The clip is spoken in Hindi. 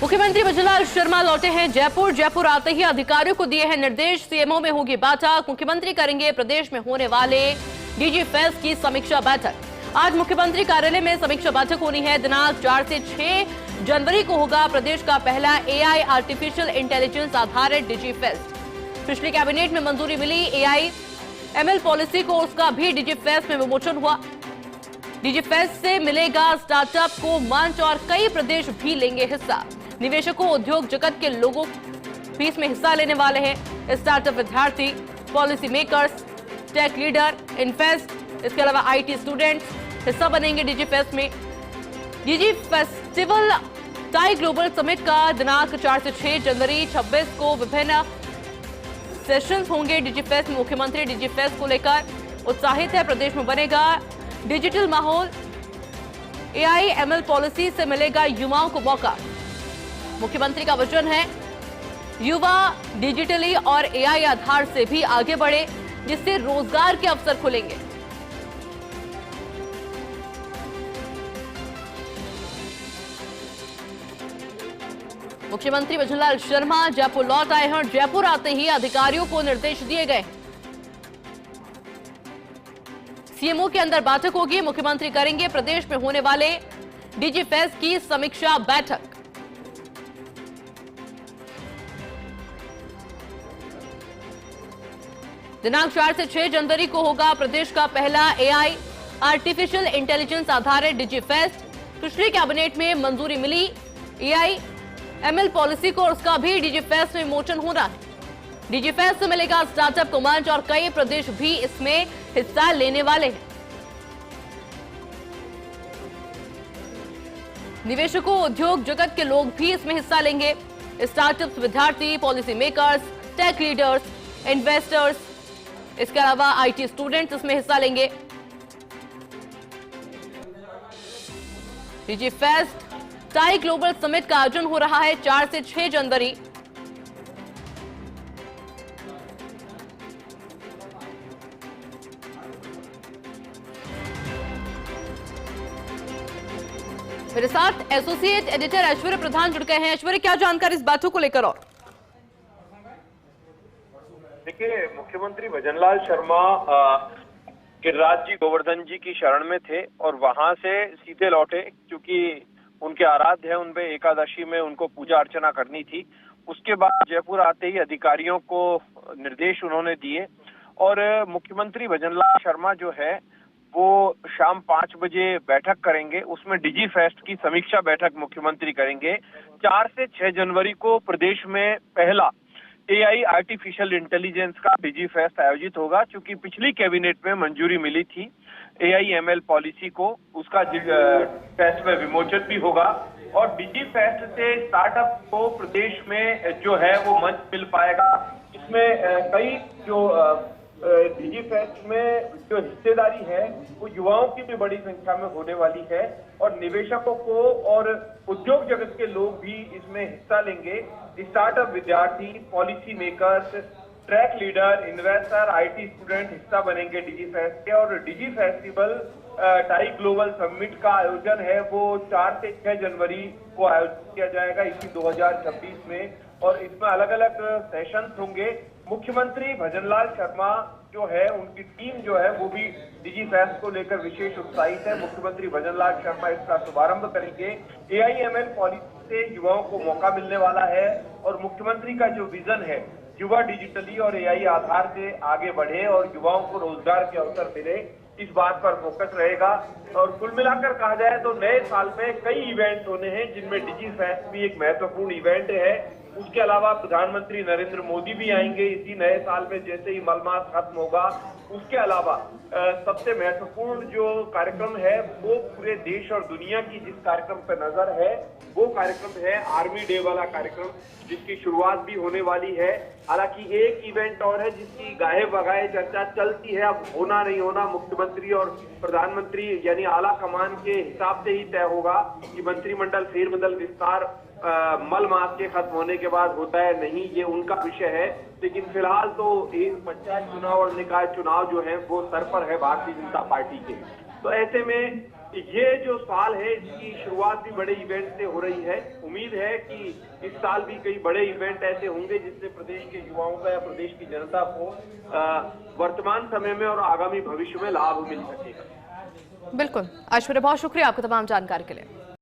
मुख्यमंत्री भजनलाल शर्मा लौटे हैं जयपुर। जयपुर आते ही अधिकारियों को दिए हैं निर्देश। सीएमओ में होगी बैठक। मुख्यमंत्री करेंगे प्रदेश में होने वाले डीजी फेस्ट की समीक्षा बैठक। आज मुख्यमंत्री कार्यालय में समीक्षा बैठक होनी है। दिनांक 4 से 6 जनवरी को होगा प्रदेश का पहला एआई आर्टिफिशियल इंटेलिजेंस आधारित डीजी फेस्ट। पिछली कैबिनेट में मंजूरी मिली एआई एमएल पॉलिसी को, उसका भी डीजी फेस्ट में विमोचन हुआ। डीजी फेस्ट से मिलेगा स्टार्टअप को मंच और कई प्रदेश भी लेंगे हिस्सा। निवेशकों, उद्योग जगत के लोगों भी इसमें हिस्सा लेने वाले हैं। स्टार्टअप विद्यार्थी, policy makers, tech leader, invest, इसके अलावा आईटी स्टूडेंट्स हिस्सा बनेंगे डीजी फेस्ट में। Digi festival tie global summit का दिनांक 4 से 6 जनवरी 26 को विभिन्न सेशंस होंगे डीजी फेस्ट में। मुख्यमंत्री डीजी फेस्ट को लेकर उत्साहित है। प्रदेश में बनेगा डिजिटल माहौल। एआई एमएल पॉलिसी से मिलेगा युवाओं को मौका। मुख्यमंत्री का वचन है युवा डिजिटली और एआई आधार से भी आगे बढ़े, जिससे रोजगार के अवसर खुलेंगे। मुख्यमंत्री भजनलाल शर्मा जयपुर लौट आए हैं और जयपुर आते ही अधिकारियों को निर्देश दिए गए। सीएमओ के अंदर बैठक होगी। मुख्यमंत्री करेंगे प्रदेश में होने वाले डीजी फेस्ट की समीक्षा बैठक। दिनांक 4 से 6 जनवरी को होगा प्रदेश का पहला एआई आर्टिफिशियल इंटेलिजेंस आधारित डीजी फेस्ट। पिछली कैबिनेट में मंजूरी मिली एआई एमएल पॉलिसी को, और उसका भी डीजी फेस्ट में विमोचन होना है। डीजी फेस्ट से मिलेगा स्टार्टअप को मंच और कई प्रदेश भी इसमें हिस्सा लेने वाले हैं। निवेशकों, उद्योग जगत के लोग भी इसमें हिस्सा लेंगे। स्टार्टअप्स, विद्यार्थी, policy makers, tech leaders, investors, इसके अलावा आईटी स्टूडेंट्स इसमें हिस्सा लेंगे। Digi fest tie global summit का आयोजन हो रहा है 4 से 6 जनवरी। मेरे साथ एसोसिएट एडिटर ऐश्वर्य प्रधान जुड़ गए हैं। ऐश्वर्य, क्या जानकारी इस बातों को लेकर? और देखिए, मुख्यमंत्री भजनलाल शर्मा गिरिराज जी गोवर्धन जी की शरण में थे और वहां से सीधे लौटे, क्योंकि उनके आराध्य है, उनपे एकादशी में उनको पूजा अर्चना करनी थी। उसके बाद जयपुर आते ही अधिकारियों को निर्देश उन्होंने दिए और मुख्यमंत्री भजनलाल शर्मा जो है वो शाम 5 बजे बैठक करेंगे। उसमें डीजी फेस्ट की समीक्षा बैठक मुख्यमंत्री करेंगे। 4 से 6 जनवरी को प्रदेश में पहला एआई आर्टिफिशियल इंटेलिजेंस का डीजी फेस्ट आयोजित होगा। क्योंकि पिछली कैबिनेट में मंजूरी मिली थी एआई एमएल पॉलिसी को, उसका फेस्ट में विमोचन भी होगा और डीजी फेस्ट से स्टार्टअप को प्रदेश में जो है वो मंच मिल पाएगा। इसमें कई जो डीजी फेस्ट में जो हिस्सेदारी है वो युवाओं की भी बड़ी संख्या में होने वाली है और निवेशकों को और उद्योग जगत के लोग भी इसमें हिस्सा लेंगे। स्टार्टअप विद्यार्थी, policy makers, track leader, investor, IT student हिस्सा बनेंगे डीजी फेस्ट के। और DG festival tie global summit का आयोजन है वो 4 से 6 जनवरी को आयोजित किया जाएगा इसी 2026 में और इसमें अलग अलग सेशंस होंगे। मुख्यमंत्री भजनलाल शर्मा जो है, उनकी टीम जो है वो भी डीजी फेस्ट को लेकर विशेष उत्साहित है। मुख्यमंत्री भजनलाल शर्मा इसका शुभारंभ करेंगे। एआईएमएल पॉलिसी से युवाओं को मौका मिलने वाला है और मुख्यमंत्री का जो विजन है युवा डिजिटली और एआई आधार से आगे बढ़े और युवाओं को रोजगार के अवसर मिले, इस बात पर फोकस रहेगा। और कुल मिलाकर कहा जाए तो नए साल में कई इवेंट होने हैं, जिनमें डीजी फेस्ट भी एक महत्वपूर्ण इवेंट है। उसके अलावा प्रधानमंत्री नरेंद्र मोदी भी आएंगे इसी नए साल में, जैसे ही मलमास खत्म होगा। उसके अलावा सबसे महत्वपूर्ण जो कार्यक्रम है वो पूरे देश और दुनिया की जिस कार्यक्रम पर नजर है वो कार्यक्रम है आर्मी डे वाला कार्यक्रम, जिसकी शुरुआत भी होने वाली है। हालांकि एक इवेंट और है जिसकी गाहे बगाहे चर्चा चलती है, अब होना नहीं होना मुख्यमंत्री और प्रधानमंत्री यानी आला कमान के हिसाब से ही तय होगा कि मंत्रिमंडल फेरबदल विस्तार मल मास के खत्म होने के बाद होता है नहीं, ये उनका विषय है। लेकिन फिलहाल तो एक पंचायत चुनाव और निकाय चुनाव जो है वो सर पर है भारतीय जनता पार्टी के। तो ऐसे में ये जो साल है इसकी शुरुआत भी बड़े इवेंट से हो रही है। उम्मीद है कि इस साल भी कई बड़े इवेंट ऐसे होंगे जिससे प्रदेश के युवाओं का या प्रदेश की जनता को वर्तमान समय में और आगामी भविष्य में लाभ मिल सकेगा। बिल्कुल ऐश्वर्या, बहुत शुक्रिया आपका तमाम जानकारी के लिए।